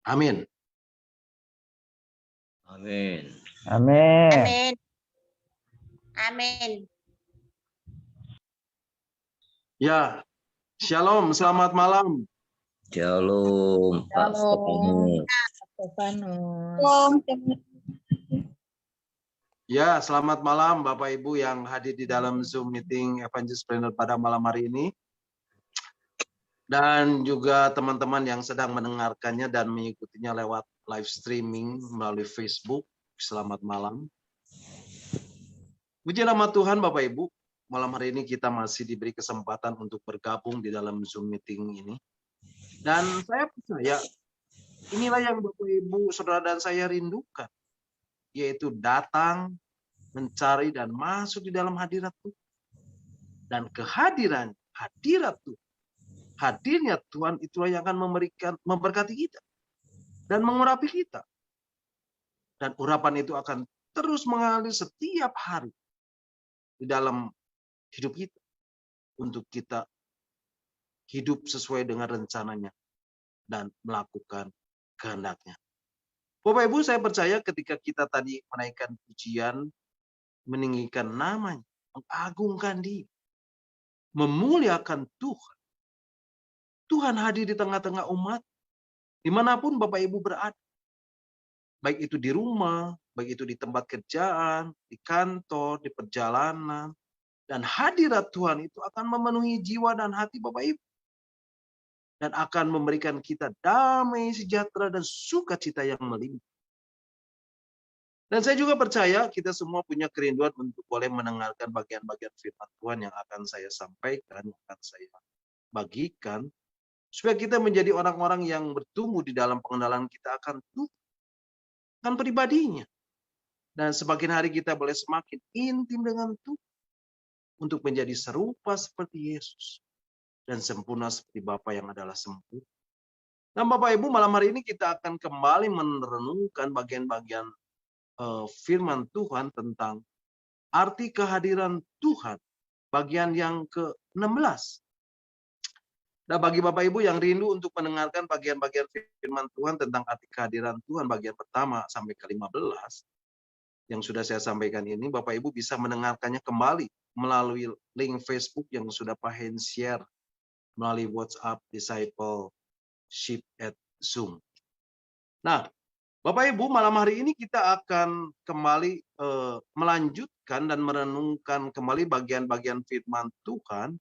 Amin. Amin. Amin. Amin. Amin. Ya, shalom, selamat malam. Shalom, Pak Stefanus. Ya, selamat malam Bapak Ibu yang hadir di dalam Zoom meeting Evangelist pada malam hari ini. Dan juga teman-teman yang sedang mendengarkannya dan mengikutinya lewat live streaming melalui Facebook. Selamat malam. Puji nama Tuhan Bapak Ibu, malam hari ini kita masih diberi kesempatan untuk bergabung di dalam Zoom meeting ini. Dan saya percaya inilah yang Bapak Ibu, Saudara dan saya rindukan. Yaitu datang, mencari dan masuk di dalam hadirat Tuhan. Dan kehadiran, hadirat Tuhan, hadirnya Tuhan itulah yang akan memberkati kita. Dan mengurapi kita. Dan urapan itu akan terus mengalir setiap hari di dalam hidup kita. Untuk kita hidup sesuai dengan rencananya. Dan melakukan kehendaknya. Bapak Ibu, saya percaya ketika kita tadi menaikkan pujian, meninggikan namanya, mengagungkan Dia, memuliakan Tuhan. Tuhan hadir di tengah-tengah umat, dimanapun Bapak Ibu berada. Baik itu di rumah, baik itu di tempat kerjaan, di kantor, di perjalanan. Dan hadirat Tuhan itu akan memenuhi jiwa dan hati Bapak Ibu. Dan akan memberikan kita damai, sejahtera, dan sukacita yang melimpah. Dan saya juga percaya kita semua punya kerinduan untuk boleh mendengarkan bagian-bagian firman Tuhan yang akan saya sampaikan, yang akan saya bagikan. Supaya kita menjadi orang-orang yang bertumbuh di dalam pengenalan kita akan Tuhan, akan pribadinya. Dan semakin hari kita boleh semakin intim dengan Tuhan. Untuk menjadi serupa seperti Yesus. Dan sempurna seperti Bapa yang adalah sempurna. Nah Bapak Ibu, malam hari ini kita akan kembali merenungkan bagian-bagian firman Tuhan tentang arti kehadiran Tuhan. Bagian yang ke-16. Nah bagi Bapak Ibu yang rindu untuk mendengarkan bagian-bagian firman Tuhan tentang arti kehadiran Tuhan bagian pertama sampai ke-15. Yang sudah saya sampaikan ini, Bapak Ibu bisa mendengarkannya kembali melalui link Facebook yang sudah Pak Hen share melalui WhatsApp Discipleship at Zoom. Nah, Bapak Ibu, malam hari ini kita akan kembali melanjutkan dan merenungkan kembali bagian-bagian firman Tuhan.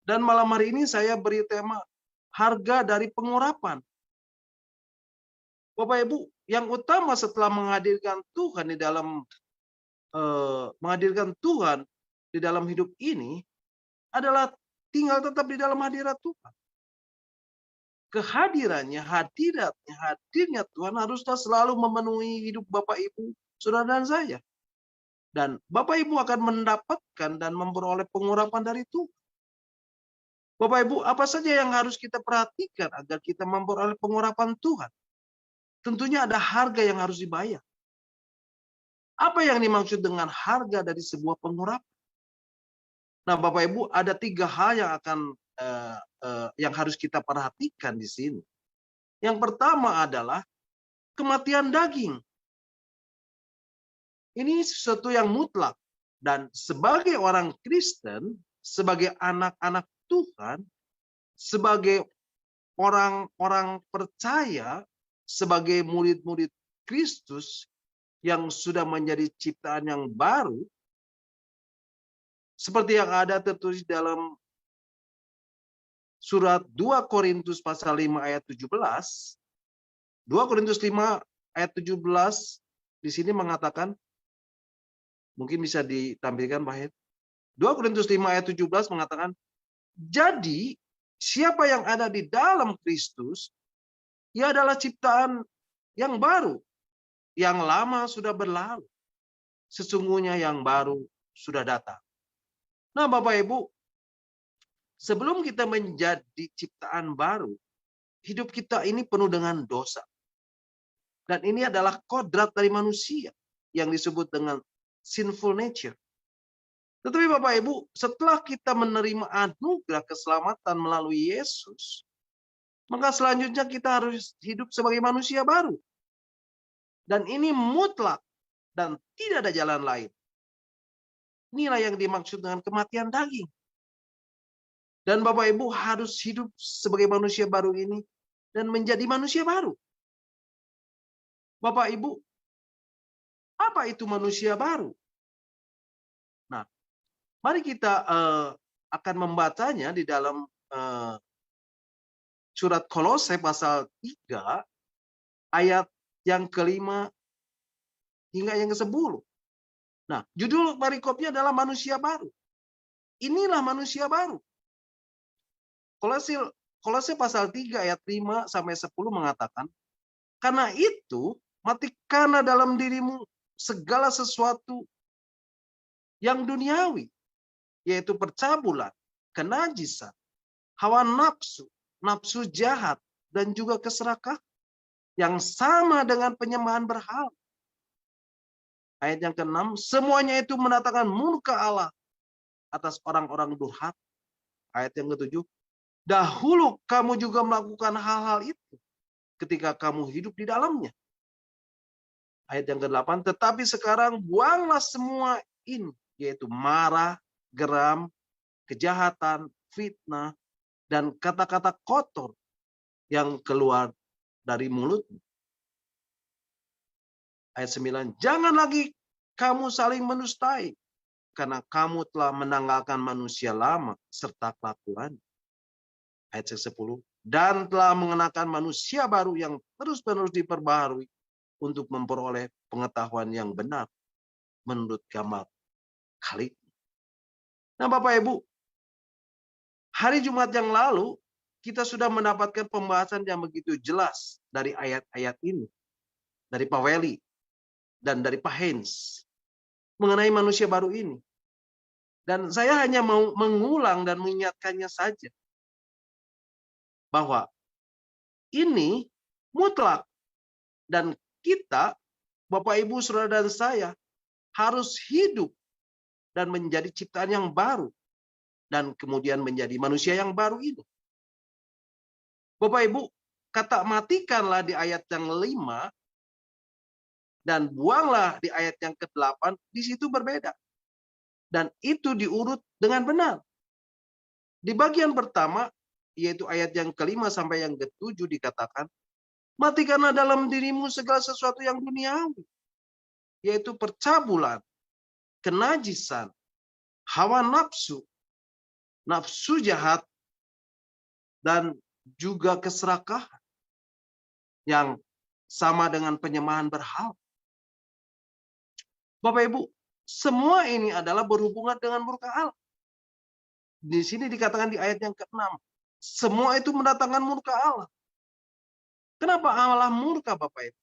Dan malam hari ini saya beri tema harga dari pengurapan. Bapak Ibu, yang utama setelah menghadirkan Tuhan di dalam hidup ini adalah tinggal tetap di dalam hadirat Tuhan. Kehadirannya, hadirnya Tuhan haruslah selalu memenuhi hidup Bapak Ibu, Saudara dan saya. Dan Bapak Ibu akan mendapatkan dan memperoleh pengurapan dari Tuhan. Bapak Ibu, apa saja yang harus kita perhatikan agar kita memperoleh pengurapan Tuhan? Tentunya ada harga yang harus dibayar. Apa yang dimaksud dengan harga dari sebuah pengurapan? Nah, Bapak Ibu, ada 3 hal yang harus kita perhatikan di sini. Yang pertama adalah kematian daging. Ini sesuatu yang mutlak. Dan sebagai orang Kristen, sebagai anak-anak Tuhan, sebagai orang-orang percaya, sebagai murid-murid Kristus yang sudah menjadi ciptaan yang baru, seperti yang ada tertulis dalam surat 2 Korintus pasal 5 ayat 17. 2 Korintus 5 ayat 17 di sini mengatakan, mungkin bisa ditampilkan Pak Hed. 2 Korintus 5 ayat 17 mengatakan, jadi siapa yang ada di dalam Kristus, ia adalah ciptaan yang baru. Yang lama sudah berlalu. Sesungguhnya yang baru sudah datang. Nah Bapak Ibu, sebelum kita menjadi ciptaan baru, hidup kita ini penuh dengan dosa. Dan ini adalah kodrat dari manusia yang disebut dengan sinful nature. Tetapi Bapak Ibu, setelah kita menerima anugerah keselamatan melalui Yesus, maka selanjutnya kita harus hidup sebagai manusia baru. Dan ini mutlak dan tidak ada jalan lain. Inilah yang dimaksud dengan kematian daging. Dan Bapak Ibu harus hidup sebagai manusia baru ini dan menjadi manusia baru. Bapak Ibu, apa itu manusia baru? Nah, mari kita akan membacanya di dalam surat Kolose pasal 3 ayat yang ke-5 hingga yang ke-10. Nah, judul perikopnya adalah manusia baru. Inilah manusia baru. Kolose pasal 3 ayat 5 sampai 10 mengatakan, karena itu matikanlah dalam dirimu segala sesuatu yang duniawi, yaitu percabulan, kenajisan, hawa nafsu, nafsu jahat, dan juga keserakahan yang sama dengan penyembahan berhala. Ayat yang ke-6, semuanya itu mendatangkan murka Allah atas orang-orang durhaka. Ayat yang ke-7, dahulu kamu juga melakukan hal-hal itu ketika kamu hidup di dalamnya. Ayat yang ke-8, tetapi sekarang buanglah semua ini, yaitu marah, geram, kejahatan, fitnah, dan kata-kata kotor yang keluar dari mulutmu. Ayat 9, jangan lagi kamu saling menustai, karena kamu telah menanggalkan manusia lama serta kelakuan. Ayat 10, dan telah mengenakan manusia baru yang terus-menerus diperbaharui untuk memperoleh pengetahuan yang benar menurut gambar Khalik. Nah Bapak Ibu, hari Jumat yang lalu kita sudah mendapatkan pembahasan yang begitu jelas dari ayat-ayat ini. Dari Pak Weli dan dari Pak Hens mengenai manusia baru ini. Dan saya hanya mau mengulang dan mengingatkannya saja. Bahwa ini mutlak. Dan kita, Bapak Ibu, Saudara dan saya, harus hidup dan menjadi ciptaan yang baru. Dan kemudian menjadi manusia yang baru ini. Bapak Ibu, kata matikanlah di ayat yang 5 dan buanglah di ayat yang ke-8, di situ berbeda. Dan itu diurut dengan benar. Di bagian pertama, yaitu ayat yang ke-5 sampai yang ke-7 dikatakan, matikanlah dalam dirimu segala sesuatu yang duniawi, yaitu percabulan, kenajisan, hawa nafsu, nafsu jahat, dan juga keserakahan yang sama dengan penyembahan berhala. Bapak Ibu, semua ini adalah berhubungan dengan murka Allah. Di sini dikatakan di ayat yang ke-6, semua itu mendatangkan murka Allah. Kenapa Allah murka Bapak Ibu?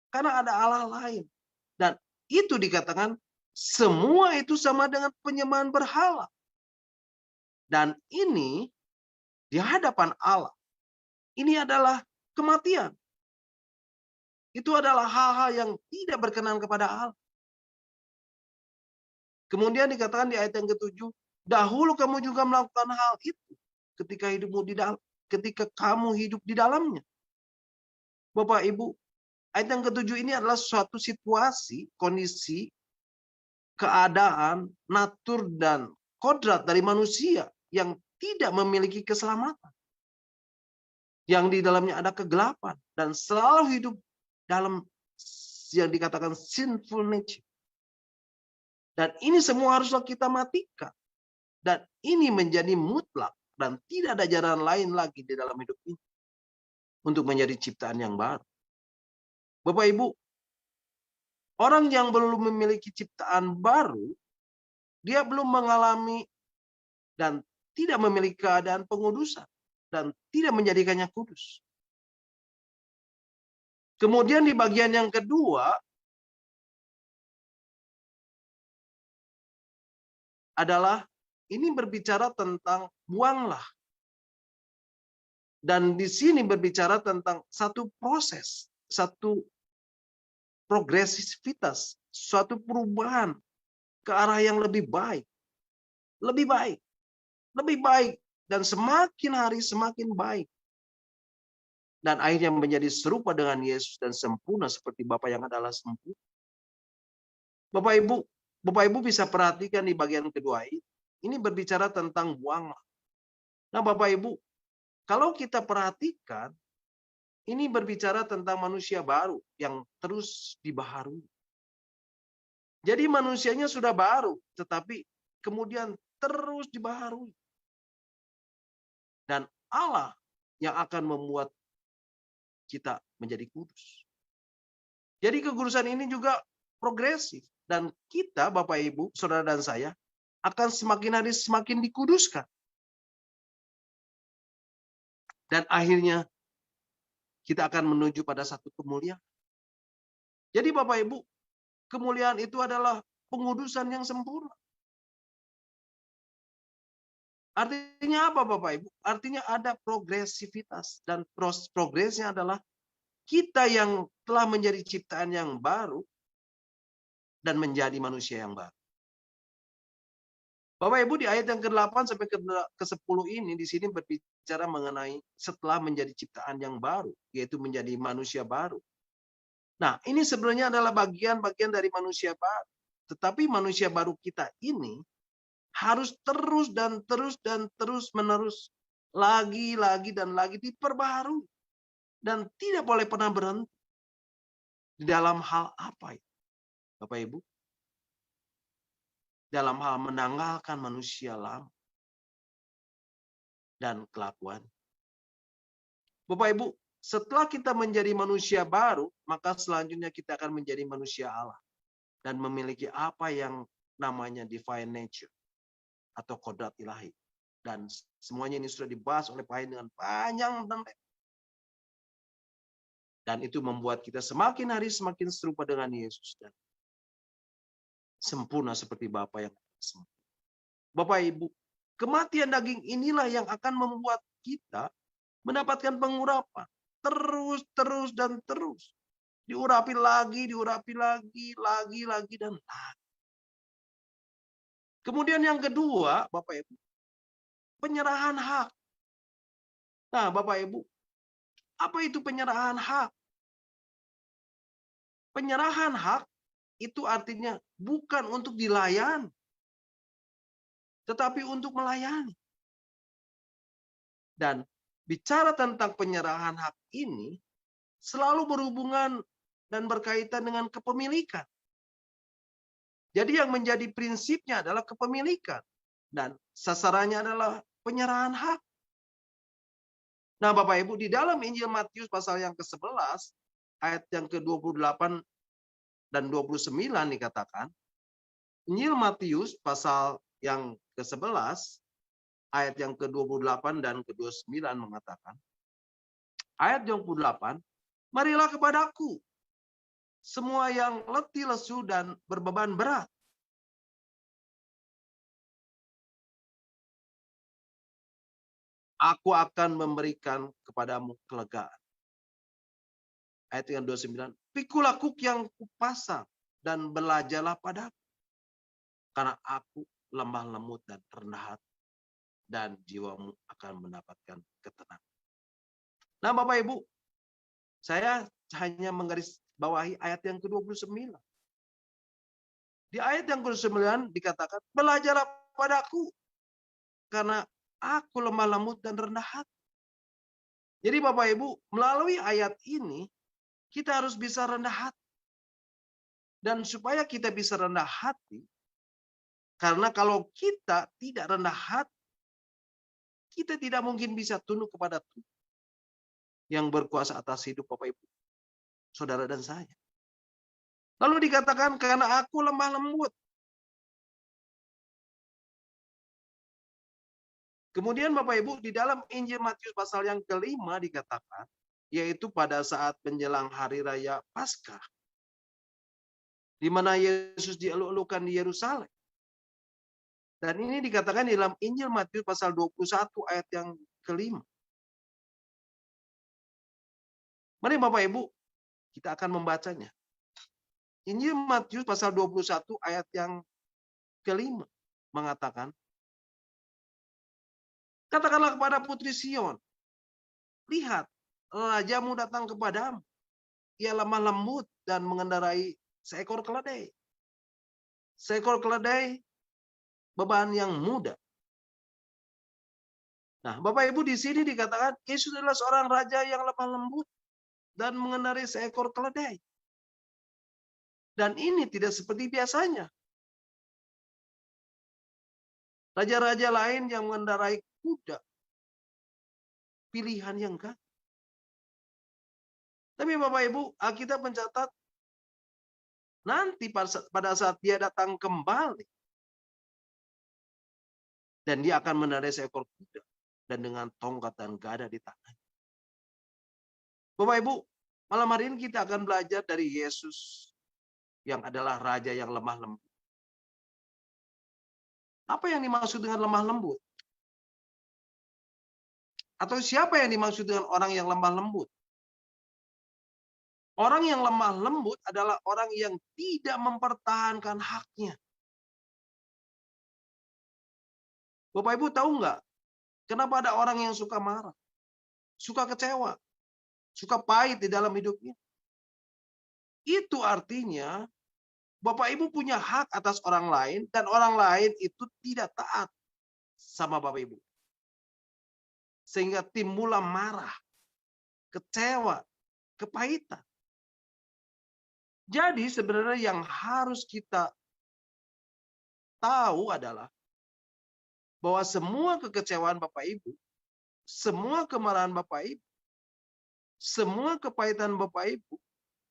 Karena ada Allah lain. Dan itu dikatakan semua itu sama dengan penyembahan berhala. Dan ini di hadapan Allah. Ini adalah kematian. Itu adalah hal-hal yang tidak berkenan kepada Allah. Kemudian dikatakan di ayat yang ke-7, dahulu kamu juga melakukan hal itu ketika ketika kamu hidup di dalamnya. Bapak Ibu, ayat yang ke-7 ini adalah suatu situasi, kondisi, keadaan, natur, dan kodrat dari manusia yang tidak memiliki keselamatan. Yang di dalamnya ada kegelapan dan selalu hidup dalam yang dikatakan sinful nature. Dan ini semua haruslah kita matikan. Dan ini menjadi mutlak dan tidak ada jalan lain lagi di dalam hidup ini untuk menjadi ciptaan yang baru. Bapak Ibu, orang yang belum memiliki ciptaan baru, dia belum mengalami dan tidak memiliki keadaan pengudusan dan tidak menjadikannya kudus. Kemudian di bagian yang kedua adalah ini berbicara tentang buanglah. Dan di sini berbicara tentang satu proses, satu progresivitas, suatu perubahan ke arah yang lebih baik. Lebih baik. Lebih baik. Dan semakin hari semakin baik. dan akhirnya menjadi serupa dengan Yesus dan sempurna seperti Bapa yang adalah sempurna. Bapak Ibu bisa perhatikan di bagian kedua ini. Ini berbicara tentang buanglah. Nah Bapak Ibu, kalau kita perhatikan, ini berbicara tentang manusia baru yang terus dibaharui. Jadi manusianya sudah baru, tetapi kemudian terus dibaharui. Dan Allah yang akan membuat kita menjadi kudus. Jadi kekudusan ini juga progresif. Dan kita, Bapak Ibu, Saudara dan saya, akan semakin hari semakin dikuduskan. Dan akhirnya kita akan menuju pada satu kemuliaan. Jadi Bapak Ibu, kemuliaan itu adalah pengudusan yang sempurna. Artinya apa Bapak Ibu? Artinya ada progresivitas. Dan progresnya adalah kita yang telah menjadi ciptaan yang baru dan menjadi manusia yang baru. Bapak Ibu di ayat yang ke-8 sampai ke-10 ini di sini berbicara mengenai setelah menjadi ciptaan yang baru, yaitu menjadi manusia baru. Nah, ini sebenarnya adalah bagian-bagian dari manusia baru. Tetapi manusia baru kita ini harus terus dan terus menerus lagi dan lagi diperbaharui dan tidak boleh pernah berhenti. Di dalam hal apa itu? Bapak Ibu? Dalam hal menanggalkan manusia lama dan kelakuan. Bapak Ibu, setelah kita menjadi manusia baru, maka selanjutnya kita akan menjadi manusia Allah dan memiliki apa yang namanya divine nature atau kodrat ilahi. Dan semuanya ini sudah dibahas oleh Pak Hein dengan panjang dan lebar. Dan itu membuat kita semakin hari semakin serupa dengan Yesus dan sempurna seperti Bapa yang sempurna. Bapak Ibu, kematian daging inilah yang akan membuat kita mendapatkan pengurapan. Terus dan terus. Diurapi lagi dan lagi. Kemudian yang kedua, Bapak Ibu, penyerahan hak. Nah, Bapak Ibu, apa itu penyerahan hak? Penyerahan hak itu artinya bukan untuk dilayani, tetapi untuk melayani. Dan bicara tentang penyerahan hak ini selalu berhubungan dan berkaitan dengan kepemilikan. Jadi yang menjadi prinsipnya adalah kepemilikan. Dan sasarannya adalah penyerahan hak. Nah Bapak Ibu, di dalam Injil Matius pasal yang ke-11, ayat yang ke-28 dan 29 dikatakan, Injil Matius pasal yang ke-11, ayat yang ke-28 dan ke-29 mengatakan, ayat yang ke-28, marilah kepadaku, semua yang letih lesu dan berbeban berat. Aku akan memberikan kepadamu kelegaan. Ayat yang 29, pikulah kuk yang kupasang dan belajarlah padaku. Karena aku lemah lembut dan rendah hati, dan jiwamu akan mendapatkan ketenangan. Nah Bapak Ibu, saya hanya menggarisbawahi ayat yang ke-29. Di ayat yang ke-29 dikatakan, belajarlah padaku, karena aku lemah lembut dan rendah hati. Jadi Bapak Ibu, melalui ayat ini, kita harus bisa rendah hati. Dan supaya kita bisa rendah hati, karena kalau kita tidak rendah hati, kita tidak mungkin bisa tunduk kepada Tuhan yang berkuasa atas hidup Bapak Ibu, saudara dan saya. Lalu dikatakan karena aku lemah lembut. Kemudian Bapak Ibu di dalam Injil Matius pasal yang ke-5 dikatakan, yaitu pada saat menjelang hari raya Paskah, di mana Yesus dieluk-elukan di Yerusalem. Dan ini dikatakan di dalam Injil Matius pasal 21 ayat yang ke-5. Mari Bapak Ibu, kita akan membacanya. Injil Matius pasal 21 ayat yang ke-5 mengatakan, katakanlah kepada putri Sion, lihat, rajamu datang kepadamu. Ia lemah lembut dan mengendarai seekor keledai. Seekor keledai beban yang mudah. Nah, Bapak Ibu di sini dikatakan Yesus adalah seorang raja yang lemah lembut dan mengendarai seekor keledai. Dan ini tidak seperti biasanya. Raja-raja lain yang mengendarai kuda, pilihan yang enggak. Tapi Bapak Ibu, Alkitab mencatat nanti pada saat dia datang kembali, dan dia akan mengendarai seekor kuda dan dengan tongkat dan gada di tangannya. Bapak Ibu, malam hari ini kita akan belajar dari Yesus yang adalah raja yang lemah lembut. Apa yang dimaksud dengan lemah lembut? Atau siapa yang dimaksud dengan orang yang lemah lembut? Orang yang lemah lembut adalah orang yang tidak mempertahankan haknya. Bapak Ibu tahu nggak? Kenapa ada orang yang suka marah? Suka kecewa? Suka pahit di dalam hidupnya? Itu artinya Bapak Ibu punya hak atas orang lain dan orang lain itu tidak taat sama Bapak Ibu. Sehingga timbullah marah, kecewa, kepahitan. Jadi sebenarnya yang harus kita tahu adalah bahwa semua kekecewaan Bapak Ibu, semua kemarahan Bapak Ibu, semua kepahitan Bapak Ibu,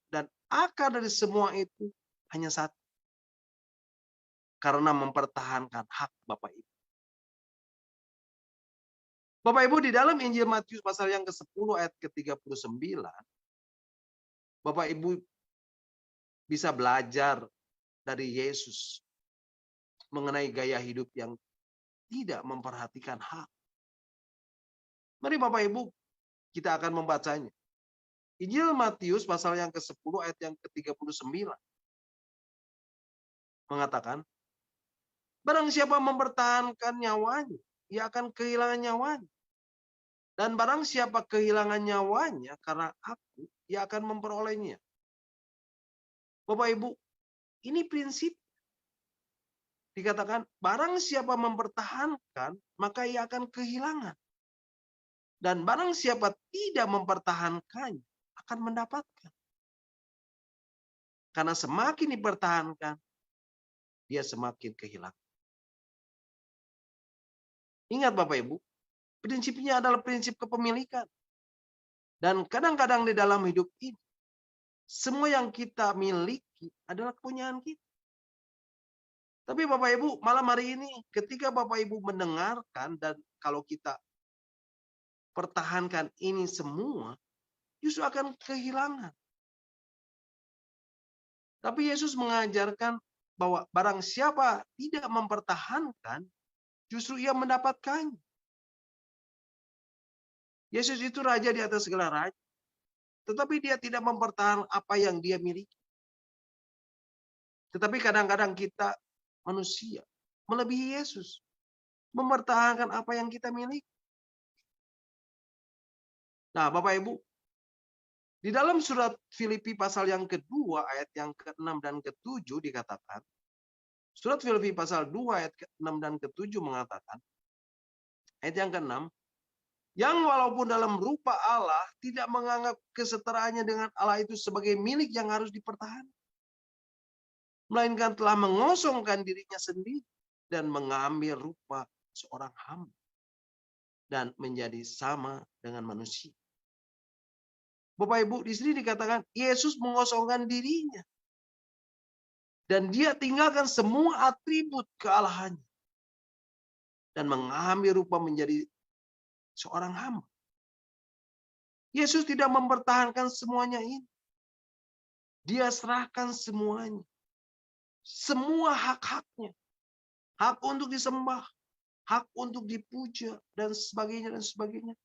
dan akar dari semua itu hanya satu. Karena mempertahankan hak Bapak Ibu. Bapak Ibu, di dalam Injil Matius pasal yang ke-10 ayat ke-39, Bapak Ibu bisa belajar dari Yesus mengenai gaya hidup yang tidak memperhatikan hak. Mari Bapak Ibu, kita akan membacanya. Injil Matius pasal yang ke-10 ayat yang ke-39 mengatakan, barang siapa mempertahankan nyawanya, ia akan kehilangan nyawanya. Dan barang siapa kehilangan nyawanya karena aku, ia akan memperolehnya. Bapak Ibu, ini prinsip. Dikatakan, barang siapa mempertahankan, maka ia akan kehilangan. Dan barang siapa tidak mempertahankannya, akan mendapatkan. Karena semakin dipertahankan, dia semakin kehilangan. Ingat Bapak Ibu, prinsipnya adalah prinsip kepemilikan. Dan kadang-kadang di dalam hidup ini, semua yang kita miliki adalah kepunyaan kita. Tapi Bapak Ibu, malam hari ini ketika Bapak Ibu mendengarkan dan kalau kita pertahankan ini semua, justru akan kehilangan. Tapi Yesus mengajarkan bahwa barang siapa tidak mempertahankan, justru ia mendapatkannya. Yesus itu raja di atas segala raja. Tetapi dia tidak mempertahankan apa yang dia miliki. Tetapi kadang-kadang kita manusia melebihi Yesus. Mempertahankan apa yang kita miliki. Nah Bapak Ibu, di dalam surat Filipi pasal yang kedua ayat yang ke-6 dan ke-7 dikatakan, surat Filipi pasal 2 ayat ke-6 dan ke-7 mengatakan, ayat yang ke-6, yang walaupun dalam rupa Allah tidak menganggap kesetaraannya dengan Allah itu sebagai milik yang harus dipertahankan. Melainkan telah mengosongkan dirinya sendiri dan mengambil rupa seorang hamba. Dan menjadi sama dengan manusia. Bapak Ibu, di sini dikatakan Yesus mengosongkan dirinya. Dan dia tinggalkan semua atribut kealahannya. Dan mengambil rupa menjadi seorang hamba. Yesus tidak mempertahankan semuanya ini. Dia serahkan semuanya. Semua hak-haknya. Hak untuk disembah. Hak untuk dipuja. Dan sebagainya dan sebagainya.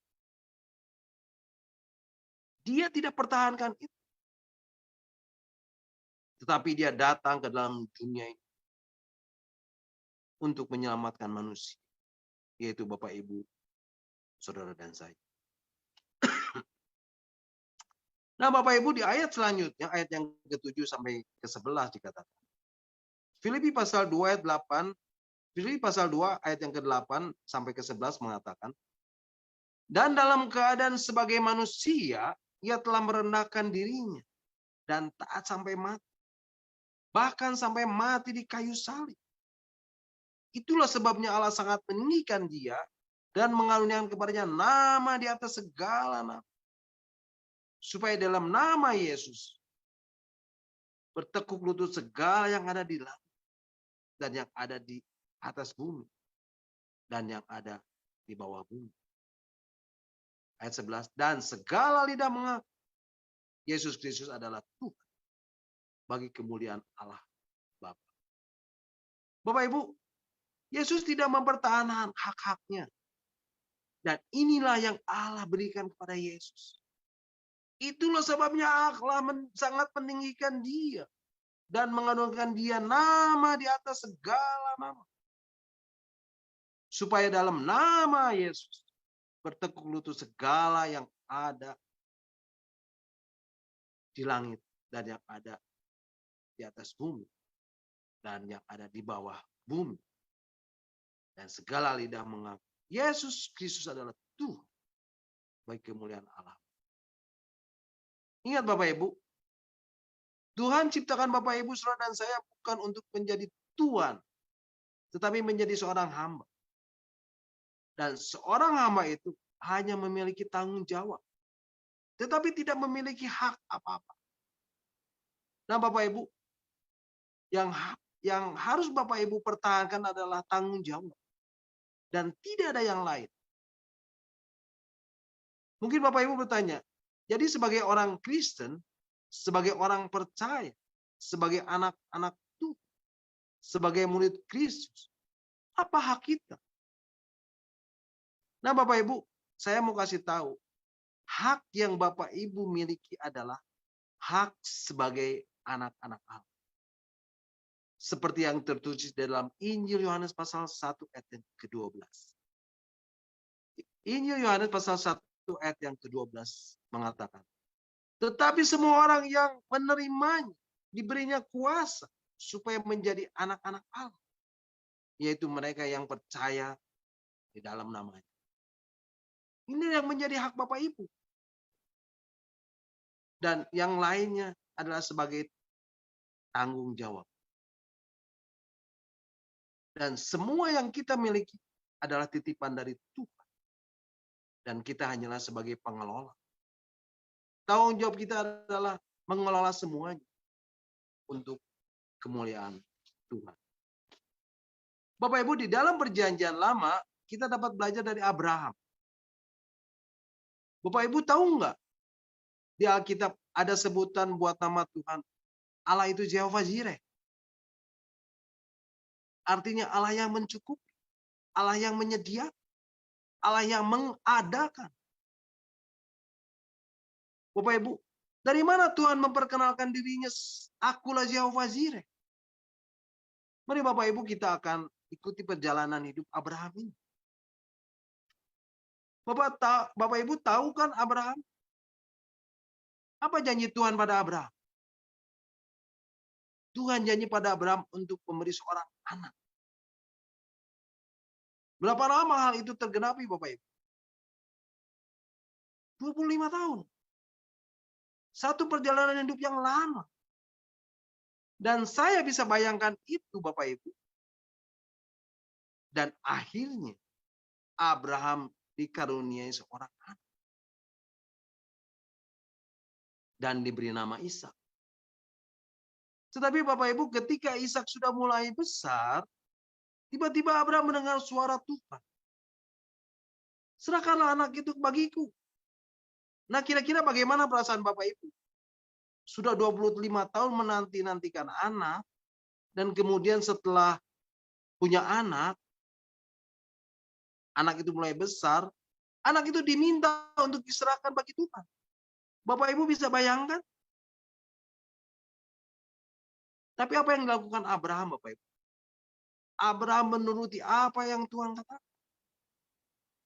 Dia tidak pertahankan itu. Tetapi dia datang ke dalam dunia ini. Untuk menyelamatkan manusia. Yaitu Bapak Ibu, Saudara dan saya. Nah, Bapak Ibu, di ayat selanjutnya, ayat yang ke-7 sampai ke-11 dikatakan. Filipi pasal 2 ayat 8, Filipi pasal 2 ayat yang ke-8 sampai ke-11 mengatakan, dan dalam keadaan sebagai manusia, ia telah merendahkan dirinya dan taat sampai mati. Bahkan sampai mati di kayu salib. Itulah sebabnya Allah sangat meninggikan dia dan mengaruniakan kepadanya nama di atas segala nama. Supaya dalam nama Yesus bertekuk lutut segala yang ada di langit dan yang ada di atas bumi dan yang ada di bawah bumi. Ayat 11, dan segala lidah mengaku Yesus Kristus adalah Tuhan bagi kemuliaan Allah Bapa. Bapak Ibu, Yesus tidak mempertahankan hak-haknya. Dan inilah yang Allah berikan kepada Yesus. Itulah sebabnya Allah sangat meninggikan dia. Dan mengandungkan dia nama di atas segala nama. Supaya dalam nama Yesus bertekuk lutut segala yang ada di langit dan yang ada di atas bumi dan yang ada di bawah bumi. Dan segala lidah mengaku Yesus Kristus adalah Tuhan bagi kemuliaan Allah. Ingat Bapak Ibu, Tuhan ciptakan Bapak Ibu, saudara dan saya bukan untuk menjadi Tuhan, tetapi menjadi seorang hamba. Dan seorang hamba itu hanya memiliki tanggung jawab, tetapi tidak memiliki hak apa-apa. Nah Bapak Ibu, yang harus Bapak Ibu pertahankan adalah tanggung jawab. Dan tidak ada yang lain. Mungkin Bapak Ibu bertanya, jadi sebagai orang Kristen, sebagai orang percaya, sebagai anak-anak Tuhan, sebagai murid Kristus, apa hak kita? Nah Bapak Ibu, saya mau kasih tahu, hak yang Bapak Ibu miliki adalah hak sebagai anak-anak Allah. Seperti yang tertulis dalam Injil Yohanes pasal 1 ayat yang ke-12. Injil Yohanes pasal 1 ayat yang ke-12 mengatakan, tetapi semua orang yang menerimanya diberinya kuasa supaya menjadi anak-anak Allah, yaitu mereka yang percaya di dalam namanya. Ini yang menjadi hak Bapak Ibu. Dan yang lainnya adalah sebagai tanggung jawab. Dan semua yang kita miliki adalah titipan dari Tuhan. Dan kita hanyalah sebagai pengelola. Tanggung jawab kita adalah mengelola semuanya untuk kemuliaan Tuhan. Bapak Ibu, di dalam perjanjian lama, kita dapat belajar dari Abraham. Bapak Ibu tahu nggak? Di Alkitab ada sebutan buat nama Tuhan. Allah itu Jehovah Jireh. Artinya Allah yang mencukupi, Allah yang menyediakan, Allah yang mengadakan. Bapak Ibu, dari mana Tuhan memperkenalkan dirinya? Akulah Jehovah Jireh. Mari Bapak Ibu kita akan ikuti perjalanan hidup Abraham ini. Bapak Ibu tahu kan Abraham? Apa janji Tuhan pada Abraham? Tuhan janji pada Abraham untuk memberi seorang anak. Berapa lama hal itu tergenapi Bapak Ibu? 25 tahun. Satu perjalanan hidup yang lama. Dan saya bisa bayangkan itu Bapak Ibu. Dan akhirnya Abraham dikaruniai seorang anak. Dan diberi nama Ishak. Tetapi Bapak Ibu, ketika Ishak sudah mulai besar, tiba-tiba Abraham mendengar suara Tuhan. Serahkanlah anak itu bagiku. Nah kira-kira bagaimana perasaan Bapak Ibu? Sudah 25 tahun menanti-nantikan anak, dan kemudian setelah punya anak itu mulai besar, anak itu diminta untuk diserahkan bagi Tuhan. Bapak Ibu bisa bayangkan? Tapi apa yang dilakukan Abraham Bapak Ibu? Abraham menuruti apa yang Tuhan katakan.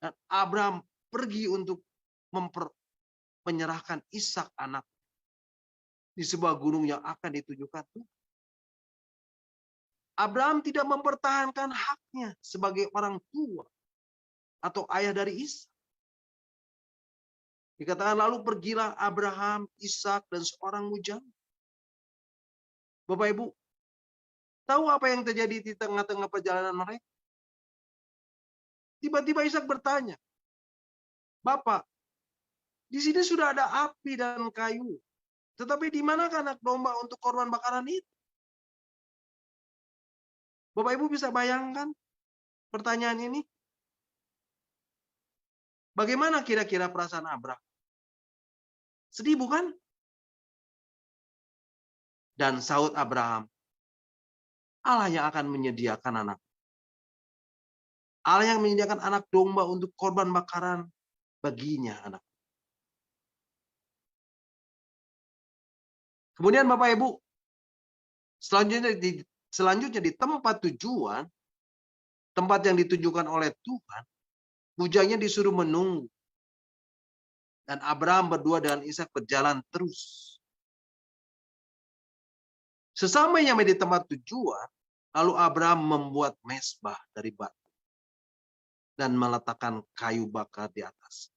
Dan Abraham pergi untuk menyerahkan Ishak anak di sebuah gunung yang akan ditujukan Tuhan. Abraham tidak mempertahankan haknya sebagai orang tua atau ayah dari Ishak. Dikatakan lalu pergilah Abraham, Ishak, dan seorang mujam. Bapak Ibu, tahu apa yang terjadi di tengah-tengah perjalanan mereka? Tiba-tiba Ishak bertanya, Bapak, di sini sudah ada api dan kayu. Tetapi di manakah anak domba untuk korban bakaran itu? Bapak Ibu bisa bayangkan pertanyaan ini? Bagaimana kira-kira perasaan Abraham? Sedih bukan? Dan sahut Abraham, Allah yang akan menyediakan anak. Allah yang menyediakan anak domba untuk korban bakaran baginya anak. Kemudian Bapak Ibu, selanjutnya di tempat tujuan, tempat yang ditujukan oleh Tuhan, bujangnya disuruh menunggu. Dan Abraham berdua dengan Ishak berjalan terus. Sesampainya di tempat tujuan, lalu Abraham membuat mezbah dari batu dan meletakkan kayu bakar di atas.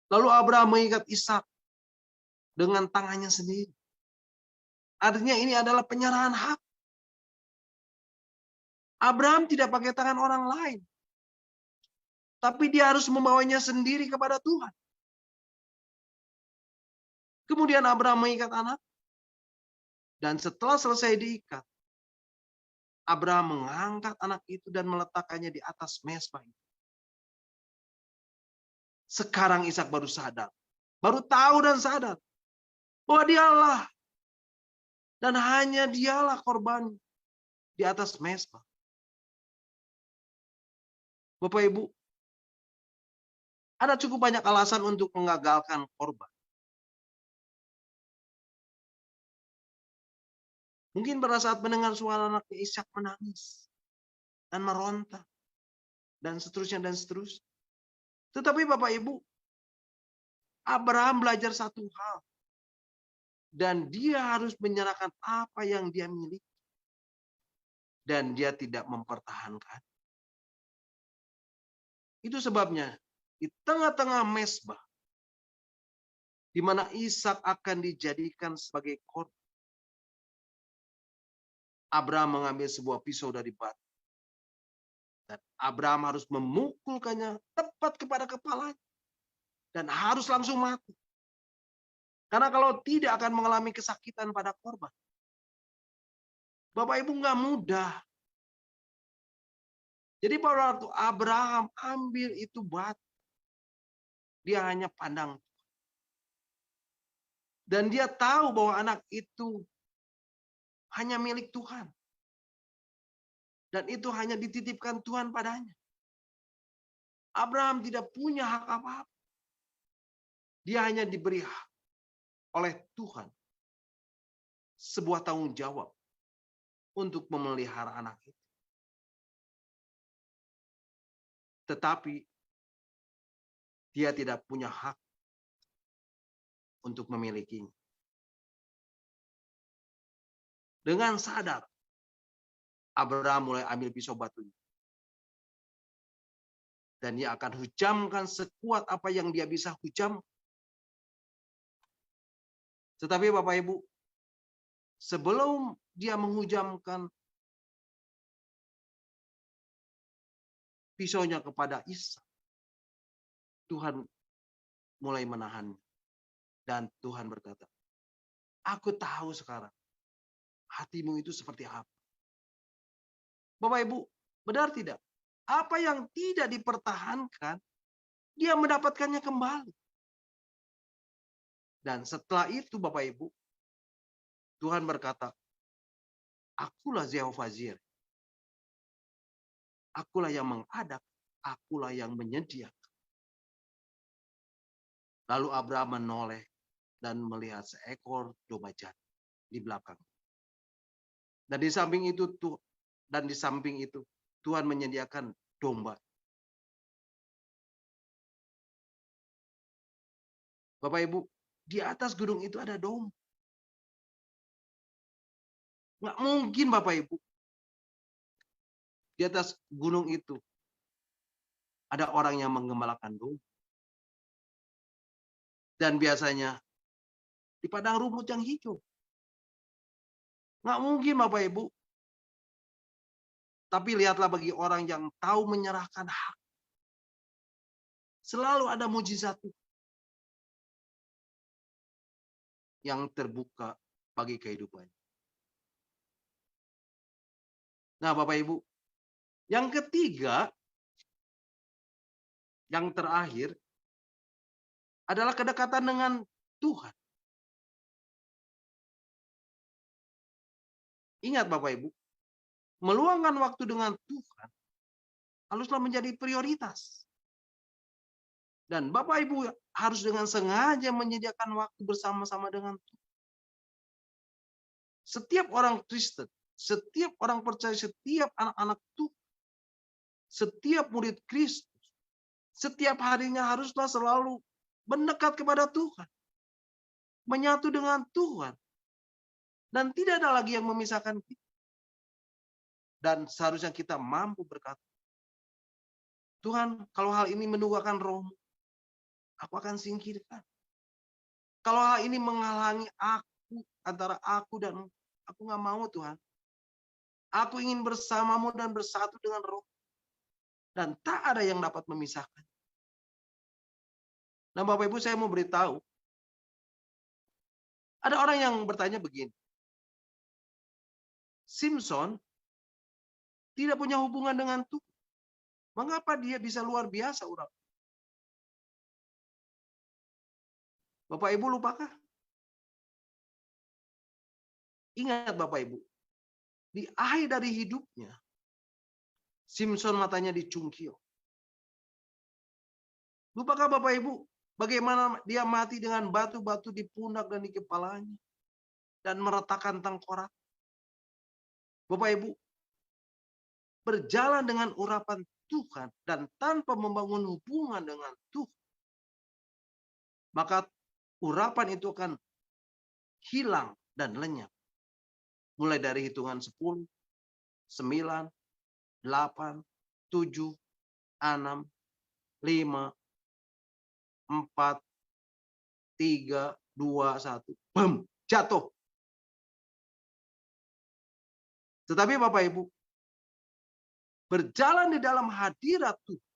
Lalu Abraham mengikat Ishak dengan tangannya sendiri. Artinya ini adalah penyerahan hak. Abraham tidak pakai tangan orang lain. Tapi dia harus membawanya sendiri kepada Tuhan. Kemudian Abraham mengikat anak. Dan setelah selesai diikat, Abraham mengangkat anak itu dan meletakkannya di atas mezbah itu. Sekarang Ishak baru sadar. Baru tahu dan sadar. Bahwa dialah. Dan hanya dialah korban di atas mezbah. Bapak Ibu, ada cukup banyak alasan untuk mengagalkan korban. Mungkin pada saat mendengar suara anaknya Ishak menangis dan meronta dan seterusnya dan seterusnya. Tetapi Bapak Ibu, Abraham belajar satu hal. Dan dia harus menyerahkan apa yang dia miliki. Dan dia tidak mempertahankan. Itu sebabnya di tengah-tengah mezbah, di mana Ishak akan dijadikan sebagai korban, Abraham mengambil sebuah pisau dari batu. Dan Abraham harus memukulkannya tepat kepada kepalanya. Dan harus langsung mati. Karena kalau tidak akan mengalami kesakitan pada korban. Bapak Ibu nggak mudah. Jadi pada waktu Abraham ambil itu batu, dia hanya pandang. Dan dia tahu bahwa anak itu hanya milik Tuhan. Dan itu hanya dititipkan Tuhan padanya. Abraham tidak punya hak apa-apa. Dia hanya diberi hak oleh Tuhan sebuah tanggung jawab untuk memelihara anak itu. Tetapi dia tidak punya hak untuk memilikinya. Dengan sadar, Abraham mulai ambil pisau batunya. Dan dia akan hujamkan sekuat apa yang dia bisa hujam. Tetapi Bapak Ibu, sebelum dia menghujamkan pisaunya kepada Ishak, Tuhan mulai menahan. Dan Tuhan berkata, aku tahu sekarang hatimu itu seperti apa. Bapak Ibu, benar tidak? Apa yang tidak dipertahankan, dia mendapatkannya kembali. Dan setelah itu Bapak Ibu, Tuhan berkata, akulah Jehovah Jireh. Akulah yang menghadap, akulah yang menyediakan. Lalu Abraham menoleh dan melihat seekor domba jantan di belakang. Dan di samping itu Tuhan menyediakan domba. Bapak Ibu, Di atas gunung itu ada domba. Nggak mungkin Bapak Ibu. Di atas gunung itu ada orang yang menggembalakan domba. Dan biasanya di padang rumput yang hijau. Nggak mungkin Bapak Ibu. Tapi lihatlah bagi orang yang tahu menyerahkan hak. Selalu ada mujizat yang terbuka bagi kehidupannya. Nah Bapak Ibu, yang ketiga, yang terakhir, adalah kedekatan dengan Tuhan. Ingat Bapak Ibu, meluangkan waktu dengan Tuhan haruslah menjadi prioritas. Dan Bapak Ibu harus dengan sengaja menyediakan waktu bersama-sama dengan Tuhan. Setiap orang Kristen, setiap orang percaya, setiap anak-anak Tuhan, setiap murid Kristus, setiap harinya haruslah selalu mendekat kepada Tuhan. Menyatu dengan Tuhan. Dan tidak ada lagi yang memisahkan kita. Dan seharusnya kita mampu berkata, Tuhan, kalau hal ini mendugakan roh-Mu, aku akan singkirkan. Kalau hal ini menghalangi aku, antara aku dan aku nggak mau Tuhan. Aku ingin bersamamu dan bersatu dengan roh. Dan tak ada yang dapat memisahkan. Nah Bapak Ibu saya mau beritahu. Ada orang yang bertanya begini. Simpson tidak punya hubungan dengan Tuhan. Mengapa dia bisa luar biasa orang? Bapak Ibu lupakah? Ingat Bapak Ibu. Di akhir dari hidupnya, Simpson matanya dicungkil. Lupakah Bapak Ibu bagaimana dia mati dengan batu-batu di pundak dan di kepalanya dan meretakan tengkorak? Bapak Ibu, berjalan dengan urapan Tuhan dan tanpa membangun hubungan dengan Tuhan, maka urapan itu akan hilang dan lenyap. Mulai dari hitungan 10, 9, 8, 7, 6, 5, 4, 3, 2, 1. Bam, jatuh. Tetapi Bapak Ibu, berjalan di dalam hadirat Tuhan,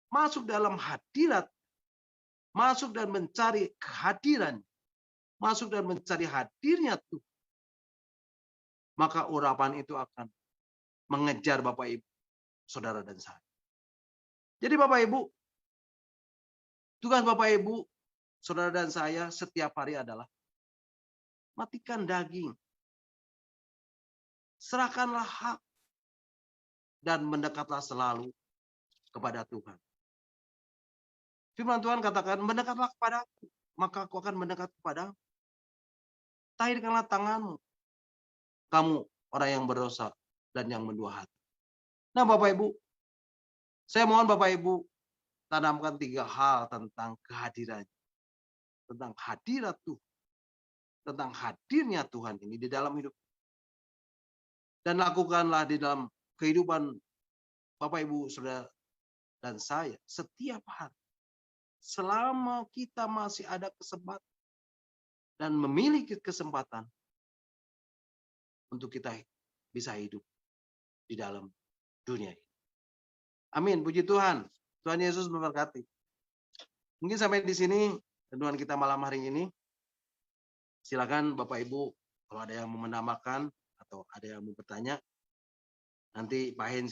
masuk dalam hadirat, masuk dan mencari kehadiran, masuk dan mencari hadirnya Tuhan, maka urapan itu akan mengejar Bapak Ibu, saudara dan saya. Jadi Bapak Ibu, tugas Bapak Ibu, saudara dan saya setiap hari adalah matikan daging, serahkanlah hak, dan mendekatlah selalu kepada Tuhan. Firman Tuhan katakan, mendekatlah kepadaku, maka aku akan mendekat kepadamu. Tahirkanlah tanganmu, kamu orang yang berdosa dan yang mendua hati. Nah Bapak Ibu, saya mohon Bapak Ibu tanamkan 3 hal tentang kehadiran, tentang hadirat Tuhan, tentang hadirnya Tuhan ini di dalam hidup. Dan lakukanlah di dalam kehidupan Bapak Ibu, saudara dan saya setiap hari. Selama kita masih ada kesempatan dan memiliki kesempatan untuk kita bisa hidup di dalam dunia ini. Amin, puji Tuhan. Tuhan Yesus memberkati. Mungkin sampai di sini renungan kita malam hari ini. Silakan Bapak Ibu kalau ada yang mau menambahkan atau ada yang mau bertanya, nanti Pak Hen